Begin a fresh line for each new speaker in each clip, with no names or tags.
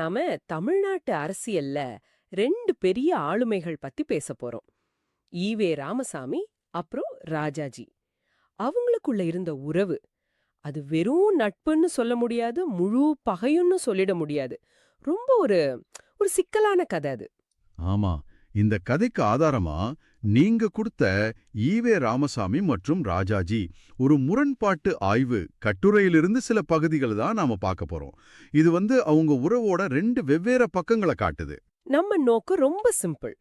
நாம தமிழ்நாட்டு அரசியல்ல ரெண்டு பெரிய ஆளுமைகள் பத்தி பேச போறோம். ஈவே ராமசாமி அப்புறம் ராஜாஜி. அவங்களுக்குள்ள இருந்த உறவு அது வெறும் நட்புன்னு சொல்ல முடியாது, முழு பகையுன்னு சொல்லிட முடியாது. ரொம்ப ஒரு ஒரு சிக்கலான கதை அது.
ஆமா. இந்த கதைக்கு ஆதாரமா நீங்க கொடுத்த ஈவே ராமசாமி மற்றும் ராஜாஜி ஒரு முரண்பாட்டு ஆய்வு கட்டுரையிலிருந்து சில பகுதிகள் தான் நாம பார்க்க போறோம். இது அவங்க உறவோட ரெண்டு வெவ்வேறு பக்கங்களை காட்டுது.
நம்ம நோக்கம் ரொம்ப சிம்பிள்.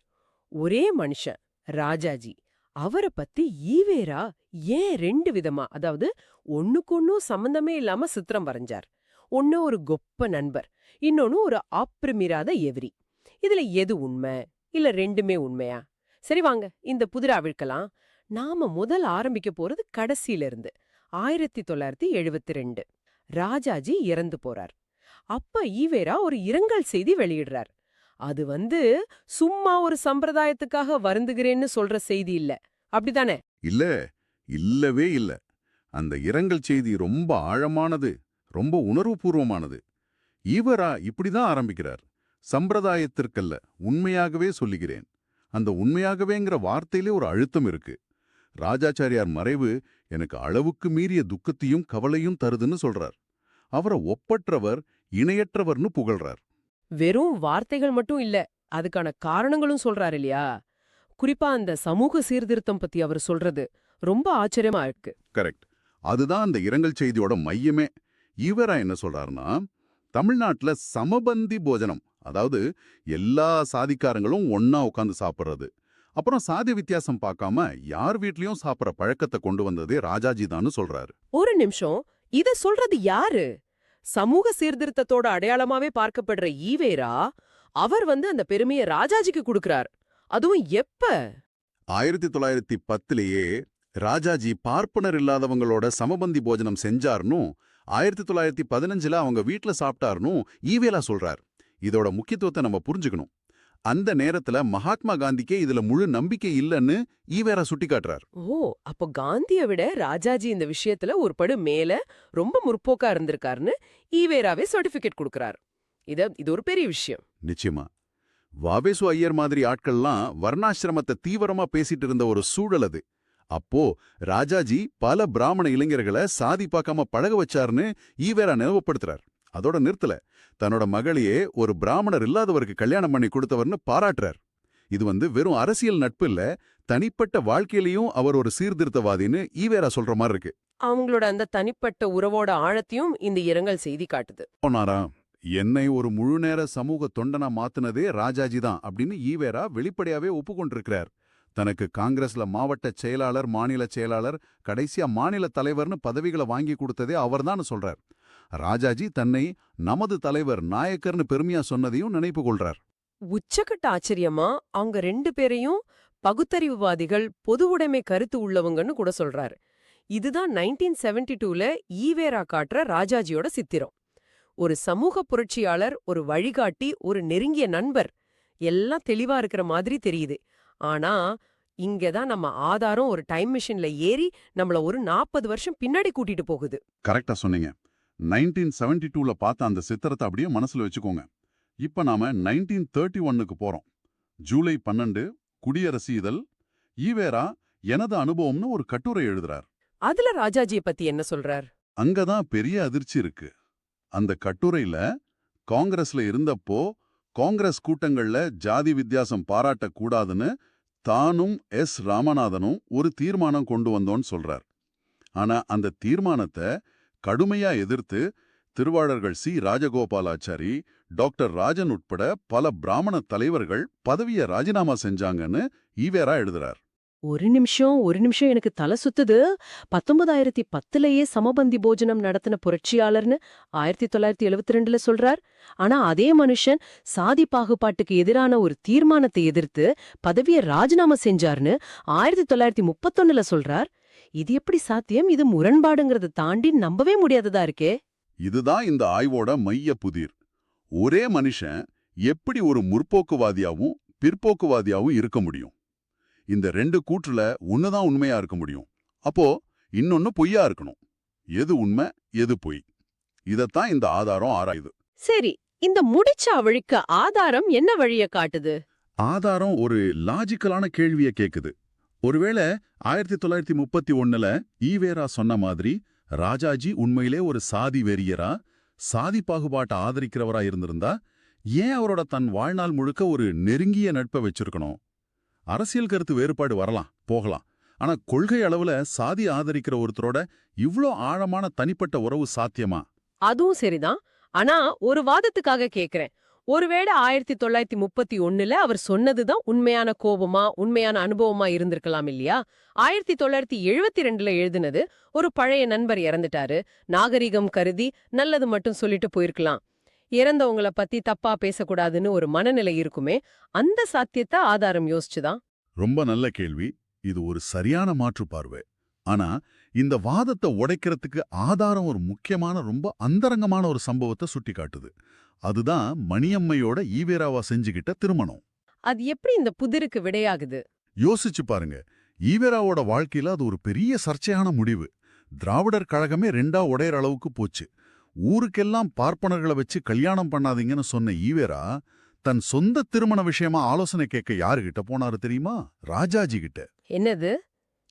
ஒரே மனுஷன் ராஜாஜி, அவரை பத்தி ஈவேரா ஏன் ரெண்டு விதமா, அதாவது ஒண்ணுக்கொன்னும் சம்பந்தமே இல்லாம சித்திரம் வரைஞ்சார். ஒன்னு ஒரு கொப்ப நண்பர், இன்னொன்னு ஒரு ஆப்பிரமிராத எதிரி. இதுல எது உண்மை, இல்ல ரெண்டுமே உண்மையா? சரி வாங்க இந்த புதிர அவிழ்க்கலாம். நாம முதல் ஆரம்பிக்க போறது கடைசியில இருந்து. 1972 ராஜாஜி இறந்து போறார். அப்ப ஈவேரா ஒரு இரங்கல் செய்தி வெளியிடுறார். அது சும்மா ஒரு சம்பிரதாயத்துக்காக வருந்துகிறேன்னு சொல்ற செய்தி இல்ல, அப்படிதானே?
இல்ல, இல்லவே இல்ல. அந்த இரங்கல் செய்தி ரொம்ப ஆழமானது, ரொம்ப உணர்வுபூர்வமானது. ஈவரா இப்படிதான் ஆரம்பிக்கிறார். சம்பிரதாயத்திற்கல்ல, உண்மையாகவே சொல்லுகிறேன். அந்த உண்மையாகவேங்கிற வார்த்தையிலே ஒரு அழுத்தம் இருக்கு. ராஜாச்சாரியார் மறைவு எனக்கு அளவுக்கு மீறிய துக்கத்தையும் கவலையும் தருதுன்னு சொல்றார். அவரை ஒப்பற்றவர், இணையற்றவர்னு புகழ்றார்.
வெறும் வார்த்தைகள் மட்டும் இல்ல, அதுக்கான காரணங்களும் சொல்றாரு இல்லையா? குறிப்பா அந்த சமூக சீர்திருத்தம் பத்தி அவர் சொல்றது ரொம்ப ஆச்சரியமா இருக்கு.
கரெக்ட். அதுதான் அந்த இரங்கல் செய்தியோட மையமே. ஈவரா என்ன சொல்றாருன்னா, தமிழ்நாட்டுல சமபந்தி போஜனம், அதாவது எல்லா சாதிக்காரங்களும் ஒன்னா உட்காந்து சாப்பிடுறது, அப்புறம் சாதி வித்தியாசம் பார்க்காம யார் வீட்லயும் சாப்பிட்ற பழக்கத்தை கொண்டு வந்ததே ராஜாஜி தான்னு சொல்றாரு.
ஒரு நிமிஷம், இத சொல்றது யாரு? சமூக சீர்திருத்தத்தோட அடையாளமாவே பார்க்கப்படுற ஈவேரா, அவர் அந்த பெருமையை ராஜாஜிக்கு கொடுக்கிறார். அதுவும் எப்ப?
1910லேயே ராஜாஜி பார்ப்பனர் இல்லாதவங்களோட சமபந்தி போஜனம் செஞ்சார்னும் 1915ல அவங்க வீட்ல சாப்பிட்டார்னும் ஈவேலா சொல்றார். இதோட முக்கியத்துவத்தை நம்ம புரிஞ்சுக்கணும். அந்த நேரத்துல மகாத்மா காந்திக்கே இதுல முழு நம்பிக்கை இல்லைன்னு ஈவேரா சுட்டிக்காட்டுறார்.
ஓ, அப்போ காந்தியை விட ராஜாஜி இந்த விஷயத்துல ஒரு படு மேல ரொம்ப முற்போக்கா இருந்திருக்காருன்னு ஈவேராவே சர்டிபிகேட் கொடுக்கறார். இது ஒரு பெரிய விஷயம்.
நிச்சயமா. வாவேசு ஐயர் மாதிரி ஆட்கள்லாம் வர்ணாசிரமத்தை தீவிரமா பேசிட்டு இருந்த ஒரு சூழல் அது. அப்போ ராஜாஜி பல பிராமண இளைஞர்களை சாதி பார்க்காம பழக வச்சாருன்னு ஈவேரா நினைவுபடுத்துறார். அதோட நிறுத்தல, தன்னோட மகளையே ஒரு பிராமணர் இல்லாதவருக்கு கல்யாணம் பண்ணி கொடுத்தவர்னு பாராட்டுறார். இது வெறும் அரசியல் நட்பு இல்ல, தனிப்பட்ட வாழ்க்கையிலையும் அவர் ஒரு சீர்திருத்தவாதின்னு ஈவேரா சொல்ற மாதிரி இருக்கு.
அவங்களோட அந்த தனிப்பட்ட உறவோட ஆழத்தையும் இந்த இரங்கல் செய்தி காட்டுது.
என்னை ஒரு முழு நேர சமூக தொண்டனா மாத்துனதே ராஜாஜி தான் அப்படின்னு ஈவேரா வெளிப்படையாவே ஒப்புக்கொண்டிருக்கிறார். தனக்கு காங்கிரஸ்ல மாவட்ட செயலாளர், மாநில செயலாளர், கடைசியா மாநில தலைவர்னு பதவிகளை வாங்கி கொடுத்ததே அவர்தான் சொல்றார். ராஜாஜி தன்னை நமது தலைவர் நாயக்கர்னு பெருமையா சொன்னதையும் நினைப்பு கொள்றார்.
உச்சக்கட்ட ஆச்சரியமா அவங்க ரெண்டு பேரையும் பகுத்தறிவுவாதிகள், பொது உடைமை கருத்து உள்ளவங்கன்னு கூட சொல்றாரு. இதுதான் 1972ல ஈவேரா காட்டுற ராஜாஜியோட சித்திரம். ஒரு சமூக புரட்சியாளர், ஒரு வழிகாட்டி, ஒரு நெருங்கிய நண்பர், எல்லாம் தெளிவா இருக்கிற மாதிரி தெரியுது. ஆனா இங்கதான் நம்ம ஆதாரம் ஒரு டைம் மிஷின்ல ஏறி நம்மள ஒரு 40 வருஷம் பின்னாடி கூட்டிட்டு போகுது.
கரெக்டா சொன்னீங்க. 1972ல பார்த்த அந்த சித்திரத்தை அப்படியே மனசுல வச்சுக்கோங்க. இப்ப நாம 1931க்கு போறோம். ஜூலை 12 குடியரசு இதழ். ஈவேரா எனது அனுபவம்னு ஒரு கட்டுரை எழுதுறார்.
அதுல ராஜாஜியை பத்தி என்ன சொல்றார்?
அங்கதான் பெரிய அதிர்ச்சி இருக்கு. அந்த கட்டுரையில காங்கிரஸ்ல இருந்தப்போ காங்கிரஸ் கூட்டங்கள்ல ஜாதி வித்தியாசம் பாராட்டக்கூடாதுன்னு தானும் ராமநாதனும் ஒரு தீர்மானம் கொண்டு வந்தோன்னு சொல்றார். ஆனா அந்த தீர்மானத்தை கடுமையா எதிர்த்து திருவாளர்கள் ராஜகோபாலாச்சாரி, டாக்டர் ராஜன் உட்பட பல பிராமண தலைவர்கள் பதவியை ராஜினாமா செஞ்சாங்கன்னு ஈவேரா எழுதுறார்.
ஒரு நிமிஷம் எனக்கு தலை சுத்துது. 1910லயே சமபந்தி போஜனம் நடத்தின புரட்சியாளர்னு 1972ல சொல்றார். ஆனா அதே மனுஷன் சாதி பாகுபாட்டுக்கு எதிரான ஒரு தீர்மானத்தை எதிர்த்து பதவியை ராஜினாமா செஞ்சார்னு 1931ல சொல்றார். இது எப்படி சாத்தியம்? இது முரண்பாடுங்கிறத தாண்டி நம்பவே முடியாததா இருக்கே.
இதுதான் இந்த ஆய்வோட மைய புதிர். ஒரே மனுஷன் எப்படி ஒரு முற்போக்குவாதியாவும் பிற்போக்குவாதியாவும் இருக்க முடியும்? இந்த ரெண்டு கூற்றுல ஒண்ணுதான் உண்மையா இருக்க முடியும். அப்போ இன்னொன்னு பொய்யா இருக்கணும். எது உண்மை, எது பொய்? இதத்தான் இந்த ஆதாரம் ஆராயுது.
சரி, இந்த முடிச்ச வழிக்கு ஆதாரம் என்ன வழிய காட்டுது?
ஆதாரம் ஒரு லாஜிக்கலான கேள்வியை கேக்குது. ஒருவேளை 1931ல ஈவேரா சொன்ன மாதிரி ராஜாஜி உண்மையிலே ஒரு சாதி வெறியரா, சாதி பாகுபாட்டை ஆதரிக்கிறவரா இருந்திருந்தா, ஏன் அவரோட தன் வாழ்நாள் முழுக்க ஒரு நெருங்கிய நட்பை வச்சிருக்கணும்? அரசியல் கருத்து வேறுபாடு வரலாம், போகலாம். ஆனா கொள்கை அளவுல சாதி ஆதரிக்கிற ஒருத்தரோட இவ்ளோ ஆழமான தனிப்பட்ட உறவு சாத்தியமா?
அதுவும் சரிதான். ஆனா ஒரு வாதத்துக்காக கேக்குறேன். ஒருவேளை 1931ல அவர் சொன்னதுதான் உண்மையான கோபமா, உண்மையான அனுபவமா இருந்திருக்கலாம் இல்லையா? 1972ல எழுதினது ஒரு பழைய நண்பர் இறந்துட்டாரு, நாகரிகம் கருதி நல்லது மட்டும் சொல்லிட்டு போயிருக்கலாம். இறந்தவங்கள பத்தி தப்பா பேசக்கூடாதுன்னு ஒரு மனநிலை இருக்குமே, அந்த சாத்தியத்தை ஆதாரம் யோசிச்சுதான்.
ரொம்ப நல்ல கேள்வி. இது ஒரு சரியான மாற்று பார்வை. ஆனா இந்த வாதத்தை உடைக்கிறதுக்கு ஆதாரம் ஒரு முக்கியமான, ரொம்ப அந்தரங்கமான ஒரு சம்பவத்தை சுட்டி காட்டுது. அதுதான் மணியம்மையோட ஈவேராவா செஞ்சுகிட்ட திருமணம்.
அது எப்படி இந்த புதிருக்கு விடையாகுது?
யோசிச்சு பாருங்க. ஈவேராவோட வாழ்க்கையில அது ஒரு பெரிய சர்ச்சையான முடிவு. திராவிடர் கழகமே ரெண்டா உடையற அளவுக்கு போச்சு. ஊருக்கெல்லாம் பார்ப்பனர்களை வச்சு கல்யாணம் பண்ணாதீங்கன்னு சொன்ன ஈவேரா தன் சொந்த திருமண விஷயமா ஆலோசனை கேட்க யாருகிட்ட போனாரு தெரியுமா? ராஜாஜி கிட்ட.
என்னது?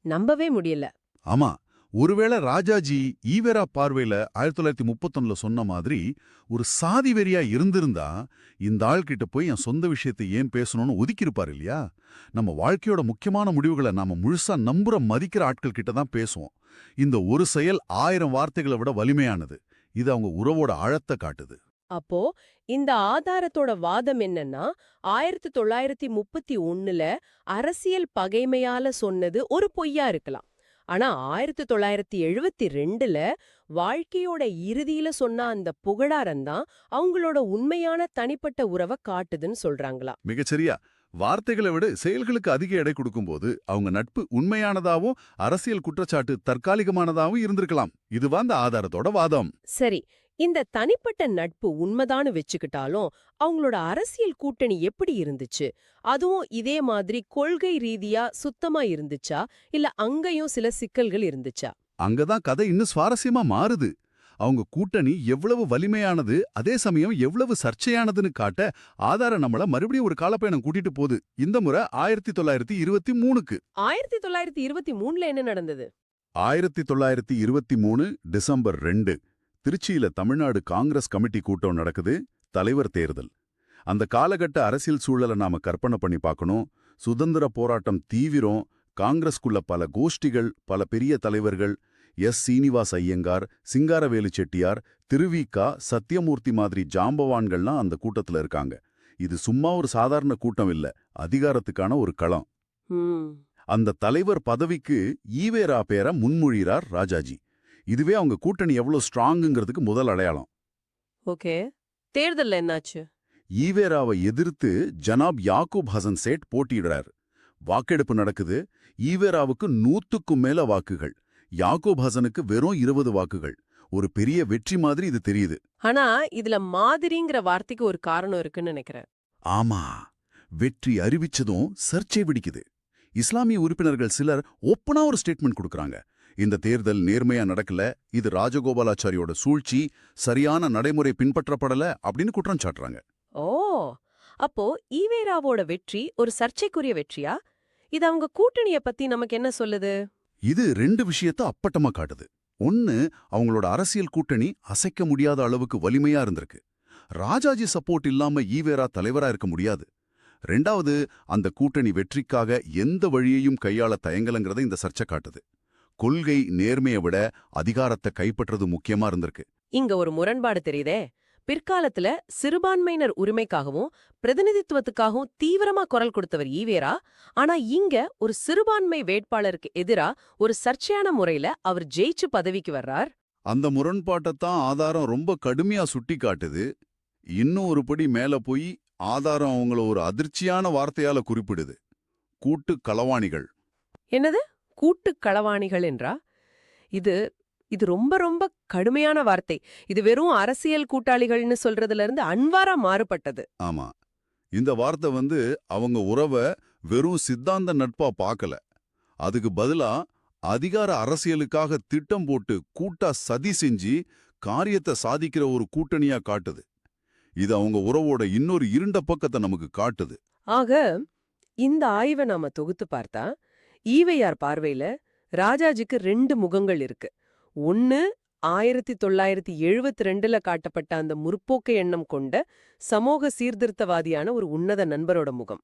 நம்பவே முடியல.
ஆமா, ஒருவேளை ராஜாஜி ஈவேரா பார்வையில 1931ல சொன்ன மாதிரி ஒரு சாதி வெறியா இருந்திருந்தா, இந்த ஆள்கிட்ட போய் என் சொந்த விஷயத்தை ஏன் பேசணும்னு ஒதுக்கியிருப்பார் இல்லையா? நம்ம வாழ்க்கையோட முக்கியமான முடிவுகளை நாம முழுசா நம்புற மதிக்கிற ஆட்கள் கிட்ட தான் பேசுவோம். இந்த ஒரு செயல் 1000 வார்த்தைகளை விட வலிமையானது. இது அவங்க உறவோட ஆழத்தை காட்டுது.
அப்போ இந்த ஆதாரத்தோட வாதம் என்னன்னா, 1931ல அரசியல் பகைமையால சொன்னது ஒரு பொய்யா இருக்கலாம். ஆனா 1972ல வாழ்க்கையோட இறுதியில சொன்ன அந்த புகழாரம்தான் அவங்களோட உண்மையான தனிப்பட்ட உறவை காட்டுதுன்னு சொல்றாங்களா?
மிகச்சரியா. வார்த்தைகளை விட செயல்களுக்கு அதிக எடை கொடுக்கும்போது அவங்க நட்பு உண்மையானதாவும் அரசியல் குற்றச்சாட்டு தற்காலிகமானதாவும் இருந்திருக்கலாம். இதுவா அந்த ஆதாரத்தோட வாதம்.
சரி, இந்த தனிப்பட்ட நட்பு உண்மைதான்னு வச்சுக்கிட்டாலும் அவங்களோட அரசியல் கூட்டணி எப்படி இருந்துச்சு? அதுவும் இதே மாதிரி கொள்கை ரீதியா சுத்தமா இருந்துச்சா, இல்ல அங்கேயும் சில சிக்கல்கள் இருந்துச்சா?
அங்கதான் கதை இன்னும் சுவாரஸ்யமா மாறுது. அவங்க கூட்டணி எவ்வளவு வலிமையானது, அதே சமயம் எவ்வளவு சர்ச்சையானதுன்னு காட்ட ஆதாரம் நம்மள மறுபடியும் ஒரு காலப்பயணம் கூட்டிட்டு போகுது. இந்த முறை 1923க்கு.
1923ல என்ன நடந்தது?
1923 டிசம்பர் 2 திருச்சியில தமிழ்நாடு காங்கிரஸ் கமிட்டி கூட்டம் நடக்குது. தலைவர் தேர்தல். அந்த காலகட்ட அரசியல் சூழலை நாம கற்பனை பண்ணி பார்க்கணும். சுதந்திர போராட்டம் தீவிரம். காங்கிரஸ்குள்ள பல கோஷ்டிகள், பல பெரிய தலைவர்கள், எஸ். சீனிவாஸ் ஐயங்கார், சிங்காரவேலு செட்டியார், திருவிகா, சத்யமூர்த்தி மாதிரி ஜாம்பவான்கள்லாம் அந்த கூட்டத்துல இருக்காங்க. இது சும்மா ஒரு சாதாரண கூட்டம் இல்ல, அதிகாரத்துக்கான ஒரு களம். அந்த தலைவர் பதவிக்கு ஈவேரா பேரை முன்மொழிறார் ராஜாஜி. இதுவே அவங்க கூட்டணி எவ்வளவு ஸ்ட்ராங்குங்கிறதுக்கு முதல் அடையாளம்.
ஓகே, தேர்தல்ல என்னாச்சு?
ஈவேராவை எதிர்த்து ஜனாப் யாக்கூப் ஹசன் சேட் போட்டியிடுறார். வாக்கெடுப்பு நடக்குது. ஈவேராவுக்கு 100க்கும் மேல வாக்குகள், யாக்கூப் ஹசனுக்கு வெறும் 20 வாக்குகள். ஒரு பெரிய வெற்றி மாதிரி இது தெரியுது.
ஆனா இதுல மாதிரிங்கிற வார்த்தைக்கு ஒரு காரணம் இருக்குன்னு நினைக்கிறேன்.
ஆமா, வெற்றி அறிவிச்சதும் சர்ச்சை வெடிக்குது. இஸ்லாமிய உறுப்பினர்கள் சிலர் ஓப்பனா ஒரு ஸ்டேட்மெண்ட் கொடுக்கறாங்க. இந்த தேர்தல் நேர்மையா நடக்கல, இது ராஜகோபாலாச்சாரியோட சூழ்ச்சி, சரியான நடைமுறை பின்பற்றப்படல அப்படின்னு குற்றம் சாட்டுறாங்க.
ஓ, அப்போ ஈவேராவோட வெற்றி ஒரு சர்ச்சைக்குரிய வெற்றியா? இது அவங்க கூட்டணிய பத்தி நமக்கு என்ன சொல்லுது?
இது 2 விஷயத்த அப்பட்டமா காட்டுது. ஒன்னு, அவங்களோட அரசியல் கூட்டணி அசைக்க முடியாத அளவுக்கு வலிமையா இருந்திருக்கு. ராஜாஜி சப்போர்ட் இல்லாம ஈவேரா தலைவரா இருக்க முடியாது. 2வது, அந்த கூட்டணி வெற்றிக்காக எந்த வழியையும் கையாள தயங்கலங்கிறத இந்த சர்ச்சை காட்டுது. கொள்கை நேர்மையை விட அதிகாரத்தை கைப்பற்றது முக்கியமா இருந்திருக்கு.
இங்க ஒரு முரண்பாடு தெரியுதே. பிற்காலத்துல சிறுபான்மையினர் உரிமைக்காகவும் பிரதிநிதித்துவத்துக்காகவும் தீவிரமா குரல் கொடுத்தவர் ஈவேரா. ஆனா இங்க ஒரு சிறுபான்மை வேட்பாளருக்கு எதிரா ஒரு சர்ச்சையான முறையில அவர் ஜெயிச்சு பதவிக்கு வர்றார்.
அந்த முரண்பாட்டைத்தான் ஆதாரம் ரொம்ப கடுமையா சுட்டி காட்டுது. இன்னும் ஒரு படி மேல போய் ஆதாரம் அவங்கள ஒரு அதிர்ச்சியான வார்த்தையால குறிப்பிடுது. கூட்டு களவாணிகள்.
என்னது? கூட்டு களவாணிகள் என்றா? இது இது ரொம்ப ரொம்ப கடுமையான வார்த்தை. இது வெறும் அரசியல் கூட்டாளிகள்னு சொல்றதுல இருந்து அன்வாரா மாறுபட்டது.
ஆமா, இந்த வார்த்தை அவங்க உறவை வெறும் சித்தாந்த நட்பா பார்க்கல. அதுக்கு பதிலா அதிகார அரசியலுக்காக திட்டம் போட்டு கூட்டா சதி செஞ்சு காரியத்தை சாதிக்கிற ஒரு கூட்டணியா காட்டுது. இது அவங்க உறவோட இன்னொரு இருண்ட பக்கத்தை நமக்கு காட்டுது.
ஆக இந்த ஆய்வை நாம தொகுத்து பார்த்தா ஈவேயார் பார்வையில ராஜாஜிக்கு 2 முகங்கள் இருக்கு. ஒன்னு 1972ல காட்டப்பட்ட அந்த முற்போக்கு எண்ணம் கொண்ட சமூக சீர்திருத்தவாதியான ஒரு உன்னத நண்பரோட முகம்.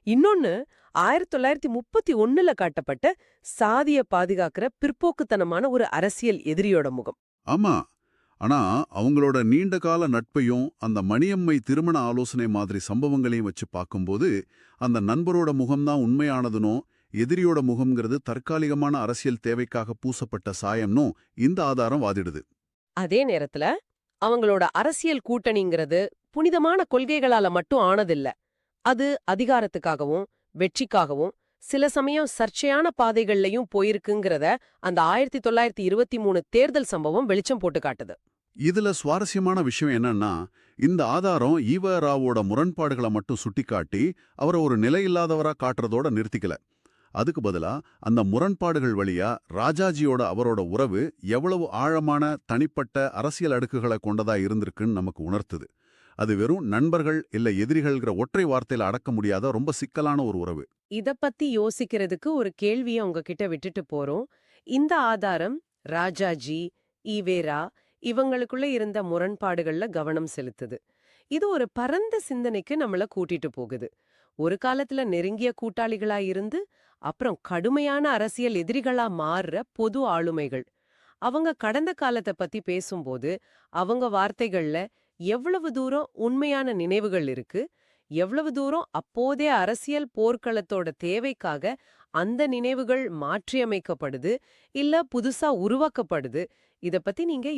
இன்னொன்னு 1931ல காட்டப்பட்ட சாதிய பாதுகாக்கிற பிற்போக்குத்தனமான ஒரு அரசியல் எதிரியோட முகம்.
ஆமா. ஆனா அவங்களோட நீண்டகால நட்பையும் அந்த மணியம்மை திருமண ஆலோசனை மாதிரி சம்பவங்களையும் வச்சு பார்க்கும்போது அந்த நண்பரோட முகம்தான் உண்மையானதுனோ எதிரியோட முகம்ங்கிறது தற்காலிகமான அரசியல் தேவைக்காக பூசப்பட்ட சாயம்னும் இந்த ஆதாரம் வாதிடுது.
அதே நேரத்துல அவங்களோட அரசியல் கூட்டணிங்கிறது புனிதமான கொள்கைகளால மட்டும் ஆனதில்ல. அது அதிகாரத்துக்காகவும் வெற்றிக்காகவும் சில சமயம் சர்ச்சையான பாதைகள்லயும் போயிருக்குங்கிறத அந்த 1923 தேர்தல் சம்பவம் வெளிச்சம் போட்டு காட்டுது.
இதுல சுவாரஸ்யமான விஷயம் என்னன்னா, இந்த ஆதாரம் ஈவ ராவோட முரண்பாடுகளை மட்டும் சுட்டிக்காட்டி அவரை ஒரு நிலையில்லாதவரா காட்டுறதோட நிறுத்திக்கல. அதுக்கு பதிலா அந்த முரண்பாடுகள் வழியா ராஜாஜியோட அவரோட உறவு எவ்வளவு ஆழமான தனிப்பட்ட அரசியல் அடுக்குகளை கொண்டதா இருந்திருக்குன்னு நமக்கு உணர்த்துது. அது வெறும் நண்பர்கள் இல்ல எதிரிகள்ங்கிற ஒற்றை வார்த்தையில அடக்க முடியாத ரொம்ப சிக்கலான ஒரு உறவு.
இத பத்தி யோசிக்கிறதுக்கு ஒரு கேள்வியை உங்ககிட்ட விட்டுட்டு போறோம். இந்த ஆதாரம் ராஜாஜி, ஈவேரா இவங்களுக்குள்ள இருந்த முரண்பாடுகள்ல கவனம் செலுத்துது. இது ஒரு பரந்த சிந்தனைக்கு நம்மள கூட்டிட்டு போகுது. ஒரு காலத்துல நெருங்கிய கூட்டாளிகளா இருந்து அப்புறம் கடுமையான அரசியல் எதிரிகளா மாறுற பொது ஆளுமைகள். அவங்க கடந்த காலத்தை பத்தி பேசும்போது அவங்க வார்த்தைகள்ல எவ்வளவு தூரம் உண்மையான நினைவுகள் இருக்கு, எவ்வளவு தூரம் அப்போதைய அரசியல் போர்க்களத்தோட தேவைக்காக அந்த நினைவுகள் மாற்றியமைக்கப்படுது இல்ல புதுசா உருவாக்கப்படுது, இத பத்தி நீங்க